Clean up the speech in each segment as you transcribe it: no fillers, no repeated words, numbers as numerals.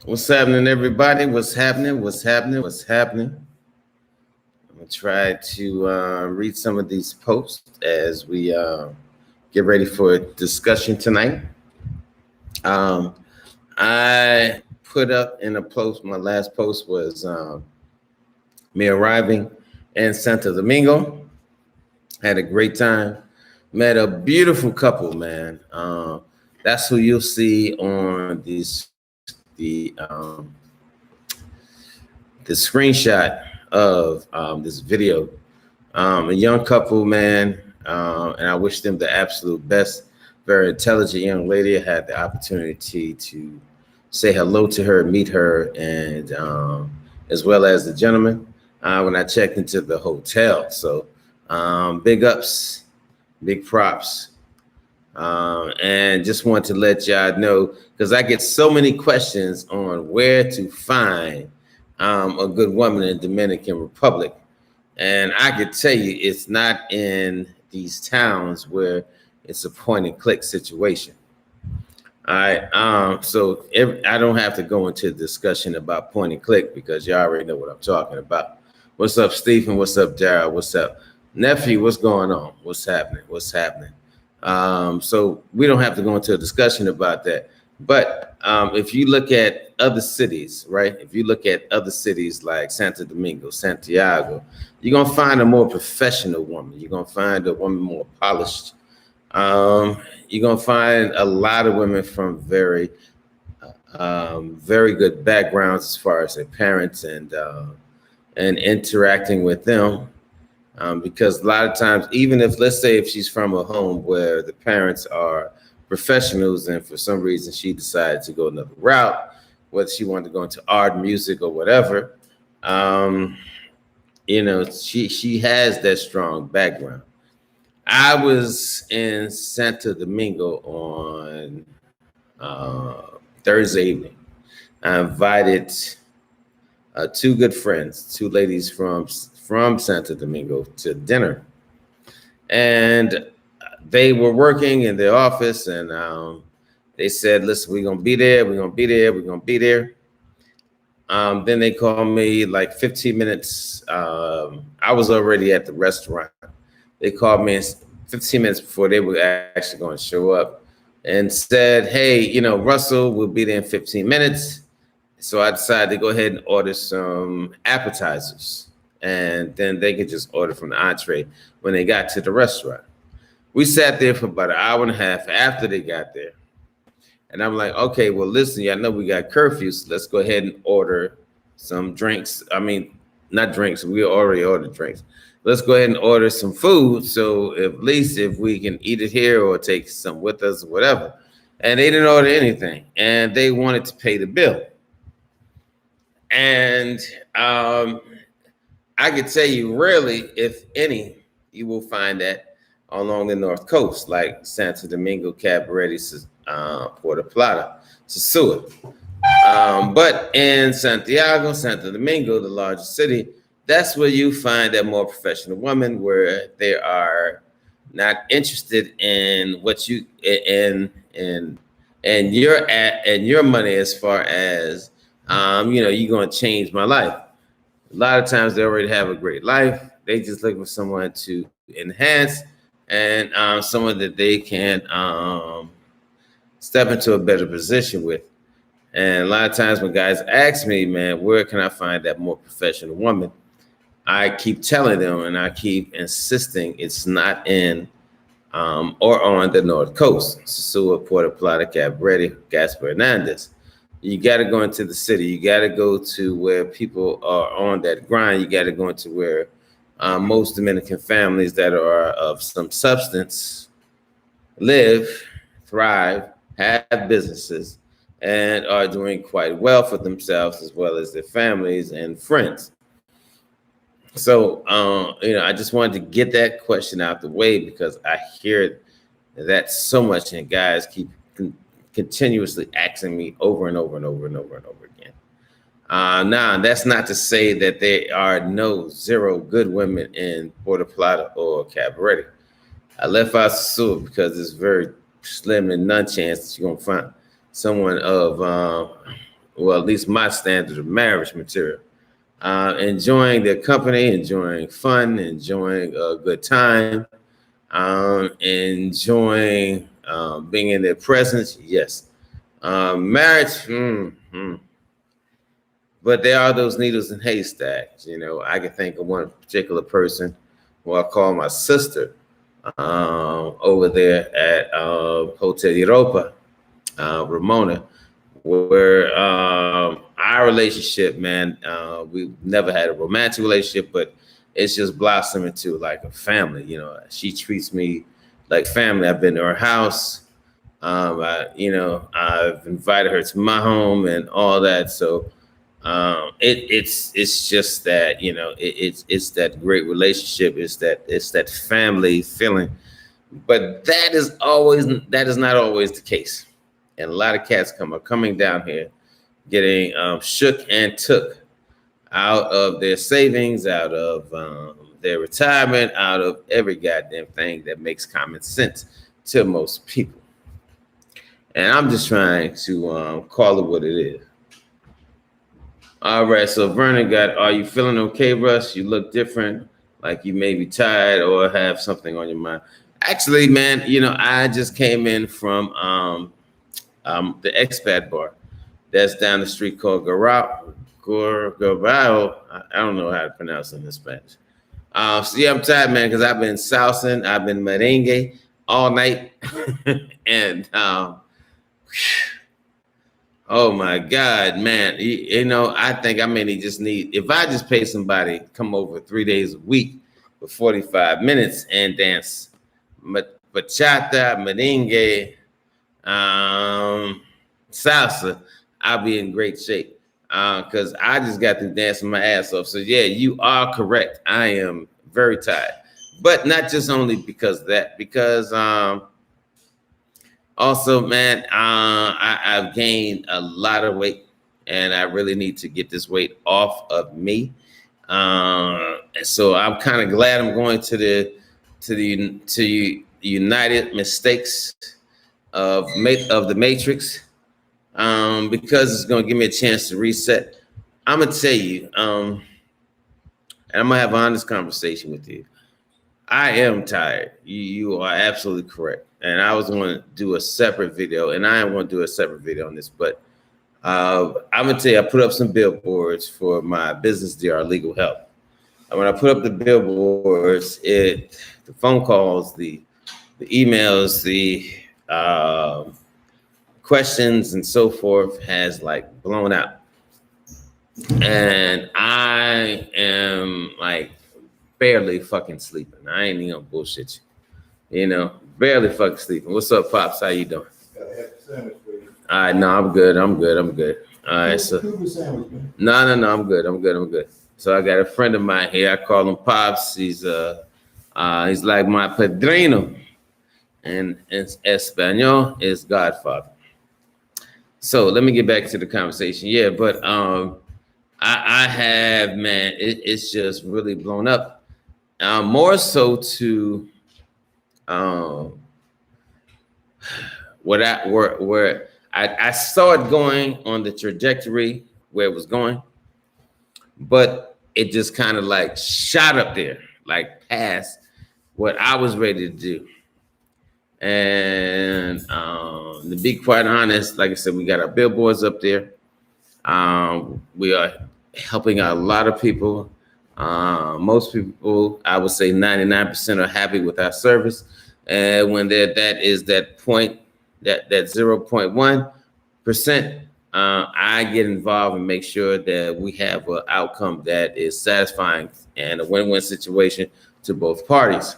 What's happening, everybody? What's happening? What's happening? What's happening? I'm gonna try to read some of these posts as we get ready for a discussion tonight. Um, I put up in a post. My last post was me arriving in Santo Domingo. Had a great time. Met a beautiful couple, man. That's who you'll see on the screenshot of this video. A young couple, man, and I wish them the absolute best. Very intelligent young lady. I had the opportunity to say hello to her, meet her, and as well as the gentleman when I checked into the hotel. So big ups, big props. And just want to let y'all know because I get so many questions on where to find a good woman in Dominican Republic. And I could tell you it's not in these towns where it's a point and click situation. All right. I don't have to go into a discussion about point and click because you already know what I'm talking about. What's up, Stephen? What's up, Daryl? What's up? Nephew, what's going on? What's happening? What's happening? So we don't have to go into a discussion about that. But if you look at other cities, right? If you look at other cities like Santo Domingo, Santiago, you're going to find a more professional woman. You're going to find a woman more polished. You're going to find a lot of women from very good backgrounds as far as their parents and interacting with them. Because a lot of times, even if, let's say, if she's from a home where the parents are professionals and for some reason she decided to go another route, whether she wanted to go into art, music, or whatever, she has that strong background. I was in Santo Domingo on Thursday evening. I invited two good friends, two ladies from Santo Domingo to dinner. And they were working in their office and they said, listen, we're going to be there. We're going to be there. We're going to be there. Then they called me like 15 minutes. I was already at the restaurant. They called me 15 minutes before they were actually going to show up and said, hey, Russell will be there in 15 minutes. So I decided to go ahead and order some appetizers. And then they could just order from the entree when they got to the restaurant. We sat there for about an hour and a half after they got there. And I'm like, okay, well, listen, y'all know we got curfew, so let's go ahead and order some drinks. I mean, not drinks. We already ordered drinks. Let's go ahead and order some food. So at least if we can eat it here or take some with us or whatever. And they didn't order anything. And they wanted to pay the bill. And I could tell you, rarely, if any, you will find that along the North Coast, like Santo Domingo, Cabarete, Puerto Plata, Sosua. But in Santiago, Santo Domingo, the largest city, that's where you find that more professional woman, where they are not interested in what you and your money as far as you're going to change my life. A lot of times they already have a great life. They just looking for someone to enhance and someone that they can step into a better position with. And a lot of times when guys ask me, man, where can I find that more professional woman? I keep telling them and I keep insisting it's not in or on the North Coast. Sosua, Puerto Plata, Cabarete, Gaspar Hernandez. You got to go into the city. You got to go to where people are on that grind. You got to go into where most Dominican families that are of some substance live, thrive, have businesses, and are doing quite well for themselves as well as their families and friends. So, I just wanted to get that question out the way because I hear that so much, and guys keep continuously asking me over and over and over and over and over again. Now, that's not to say that there are zero good women in Puerto Plata or Cabarete. I left out Sosua because it's very slim and none chance that you're going to find someone of well, at least my standards of marriage material. Enjoying their company, enjoying fun, enjoying a good time, enjoying being in their presence. Yes. Marriage, but there are those needles in haystacks. I can think of one particular person who I call my sister over there at Hotel Europa, Ramona, where our relationship, man, we've never had a romantic relationship, but it's just blossomed into like a family. She treats me like family. I've been to her house. I've invited her to my home and all that. So it's just that it's that great relationship. It's that family feeling. But that is not always the case. And a lot of cats are coming down here getting shook and took out of their savings, out of their retirement, out of every goddamn thing that makes common sense to most people. And I'm just trying to call it what it is. All right, so Vernon are you feeling okay, Russ? You look different, like you may be tired or have something on your mind. Actually, man, I just came in from the expat bar that's down the street called Garao. I don't know how to pronounce it in Spanish. So yeah, I'm tired, man, because I've been salsing, I've been merengue all night, and oh my God, man! I think I may just need, if I just pay somebody to come over 3 days a week for 45 minutes and dance bachata, merengue, salsa, I'll be in great shape. Because I just got through dancing my ass off. So yeah, you are correct. I am very tired, but not just only because of that, because also, man, I've gained a lot of weight, and I really need to get this weight off of me. And so I'm kind of glad I'm going to the United Mistakes of the Matrix. Because it's going to give me a chance to reset. I'm going to tell you, and I'm going to have an honest conversation with you. I am tired. You are absolutely correct. And I was going to do a separate video, and I am going to do a separate video on this, but I'm going to tell you, I put up some billboards for my business, DR Legal Help. And when I put up the billboards, the phone calls, the emails, the questions and so forth has like blown out. And I am like barely fucking sleeping. I ain't even gonna bullshit you. Barely fucking sleeping. What's up, Pops? How you doing? Gotta have a sandwich for you. All right, no, I'm good. All right, so Sandwich, man. No, I'm good. So I got a friend of mine here. I call him Pops. He's like my padrino, and in Espanol is Godfather. So let me get back to the conversation. Yeah, but I have, man, it's just really blown up. More so to where I saw it going on the trajectory where it was going, but it just kind of like shot up there, like past what I was ready to do. And to be quite honest, like I said, we got our billboards up there. We are helping out a lot of people. Most people, I would say 99% are happy with our service. And when that is that point, that 0.1%, I get involved and make sure that we have an outcome that is satisfying and a win-win situation to both parties.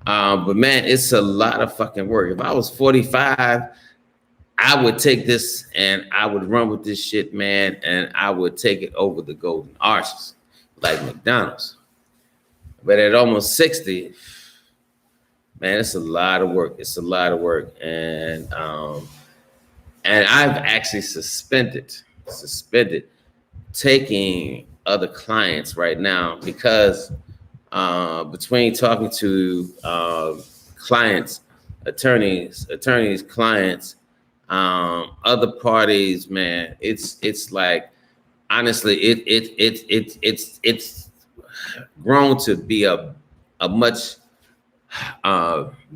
But man, it's a lot of fucking work. If I was 45, I would take this and I would run with this shit, man, and I would take it over the golden arches like McDonald's. But at almost 60, man, it's a lot of work. And I've actually suspended taking other clients right now because between talking to clients, attorneys, clients, Other parties, man, it's like honestly, it's grown to be a much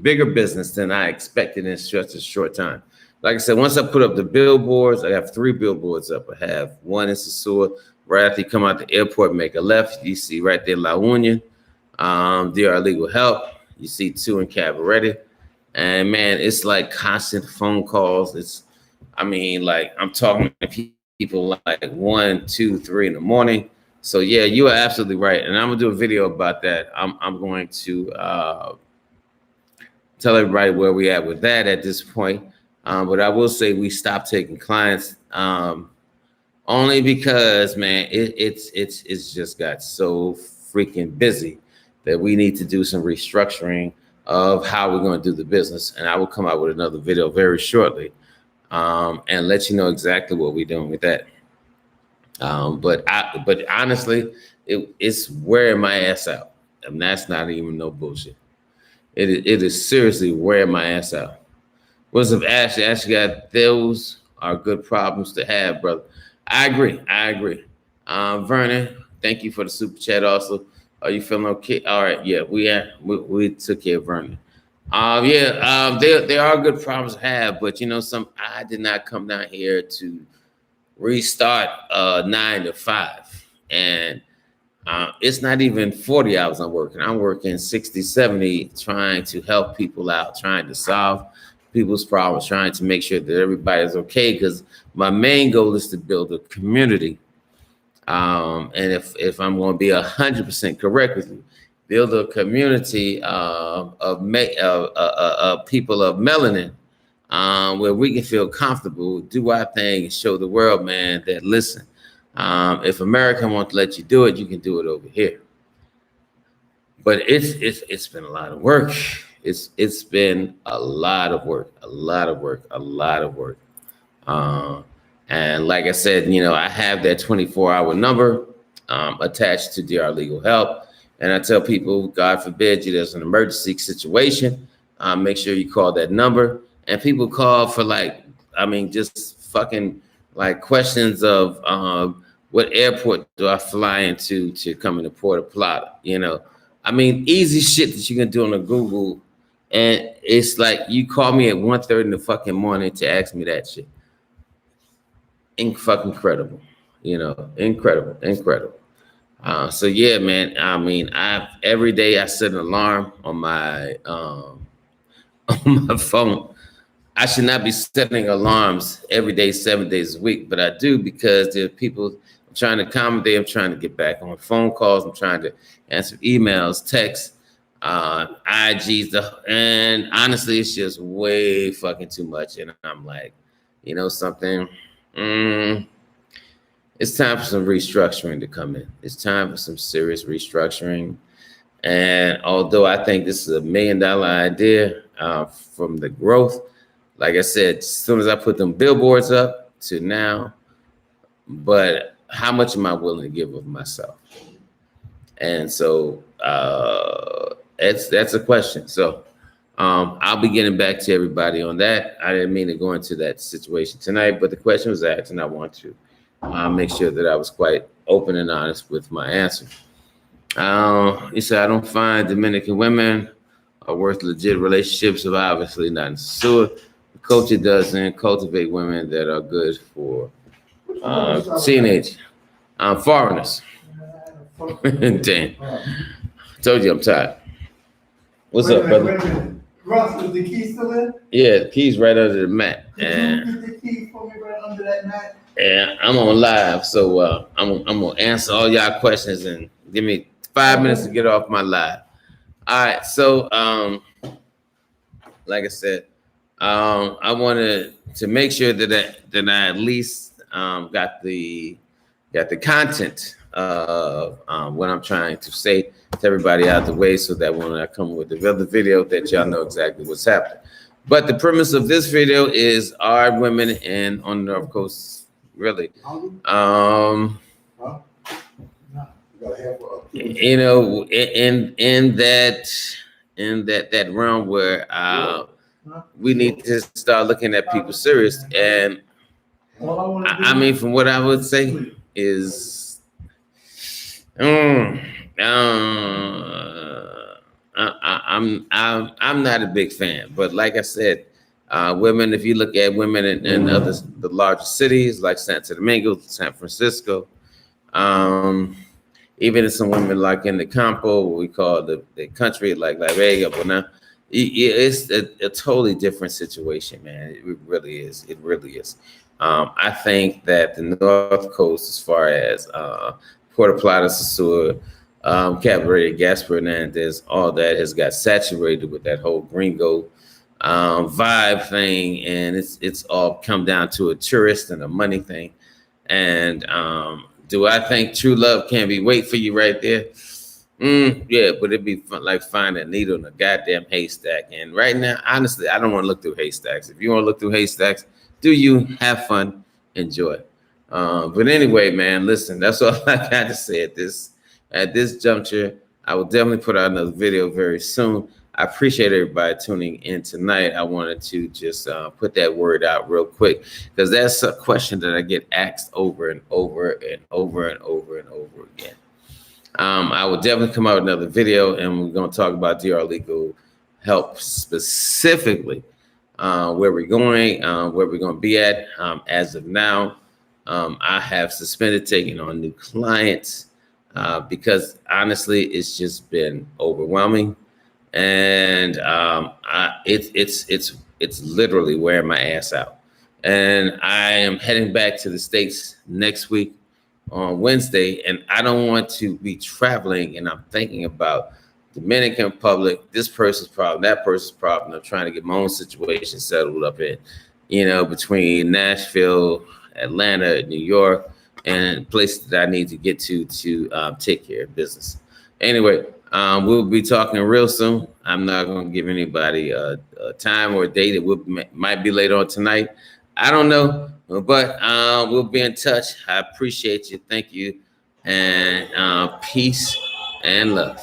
bigger business than I expected in such a short time. Like I said, once I put up the billboards, I have 3 billboards up. I have one in Sosua, right after you come out the airport, make a left. You see right there La Union, DR Legal Help. You see 2 in Cabaret. And man, it's like constant phone calls. I mean, like I'm talking to people like 1, 2, 3 in the morning. So yeah, you are absolutely right. And I'm gonna do a video about that. I'm going to tell everybody where we at with that at this point. But I will say we stopped taking clients only because, man, it's just got so freaking busy that we need to do some restructuring of how we're going to do the business. And I will come out with another video very shortly and let you know exactly what we're doing with that. But honestly, it's wearing my ass out, and that's not even no bullshit. It is seriously wearing my ass out. What's up, Ashley? Ashley got those are good problems to have, brother. I agree. I agree. Vernon, thank you for the super chat. Also, are you feeling okay? All right, yeah, we took care of Vernon. They are good problems to have, but you know, I did not come down here to restart 9 to 5, and it's not even 40 hours I'm working. I'm working 60, 70, trying to help people out, trying to solve people's problems, trying to make sure that everybody's okay. Because my main goal is to build a community. And if I'm going to be 100% correct with you, build a community of people of melanin, where we can feel comfortable, do our thing, and show the world, man, that listen. If America wants to let you do it, you can do it over here. But it's been a lot of work. It's been a lot of work, a lot of work, a lot of work. And like I said, you know, I have that 24-hour number attached to DR Legal Help. And I tell people, God forbid there's an emergency situation, make sure you call that number. And people call for just fucking like questions of what airport do I fly into to come into Puerto Plata? You know, I mean, easy shit that you can do on a Google. And it's like you call me at 1:30 in the fucking morning to ask me that shit. Fucking incredible, you know, incredible. So yeah, man. I mean, every day I set an alarm on my on my phone. I should not be setting alarms every day, 7 days a week, but I do because there are people I'm trying to accommodate. I'm trying to get back on phone calls. I'm trying to answer emails, texts, IGs, and honestly, it's just way fucking too much. And I'm like, you know something. It's time for some restructuring to come in. It's time for some serious restructuring. And although I think this is $1 million idea from the growth, like I said, as soon as I put them billboards up to now, but how much am I willing to give of myself? And so that's a question. So I'll be getting back to everybody on that. I didn't mean to go into that situation tonight, but the question was asked, and I want to make sure that I was quite open and honest with my answer. He said, I don't find Dominican women are worth legit relationships, but obviously not in Sosua. The culture doesn't cultivate women that are good for teenage foreigners. Damn. Told you I'm tired. What's up, brother? Russ, is the key still in? Yeah, the key's right under the mat. Can you get the key for me right under that mat? And I'm on live, so I'm gonna answer all y'all questions and give me 5 minutes to get off my live. All right, so like I said, I wanted to make sure that I at least got the content of what I'm trying to say to everybody out the way, so that when I come with the other video, that y'all know exactly what's happening. But the premise of this video is, are women on the North Coast really? You know, in that realm where we need to start looking at people serious. And I mean, from what I would say is, um, I'm not a big fan, but like I said, women. If you look at women in other the larger cities like Santo Domingo, San Francisco, um, even in some women like in the Campo, what we call the country, like La Vega, but now it's a totally different situation, man. It really is. It really is. I think that the North Coast, as far as Puerto Plata, Sosua, Cabaret, Gaspar Hernandez, all that has got saturated with that whole gringo vibe thing, and it's all come down to a tourist and a money thing. And do I think true love can be wait for you right there? Yeah, but it'd be fun, like finding a needle in a goddamn haystack. And right now, honestly, I don't want to look through haystacks. If you want to look through haystacks, do you have fun, enjoy. But anyway, man, listen, that's all I got to say at this juncture. I will definitely put out another video very soon. I appreciate everybody tuning in tonight. I wanted to just put that word out real quick because that's a question that I get asked over and over and over and over and over again. I will definitely come out with another video, and we're going to talk about DR Legal Help specifically, where we're going, where we're going to be at. As of now, I have suspended taking on new clients because honestly, it's just been overwhelming, and it's literally wearing my ass out. And I am heading back to the States next week on Wednesday, and I don't want to be traveling and I'm thinking about Dominican Republic, this person's problem, that person's problem. I'm trying to get my own situation settled up in, between Nashville, Atlanta, New York, and places that I need to get to take care of business. Anyway, we'll be talking real soon. I'm not going to give anybody a time or a date. It might be later on tonight. I don't know, but we'll be in touch. I appreciate you. Thank you. And peace and love.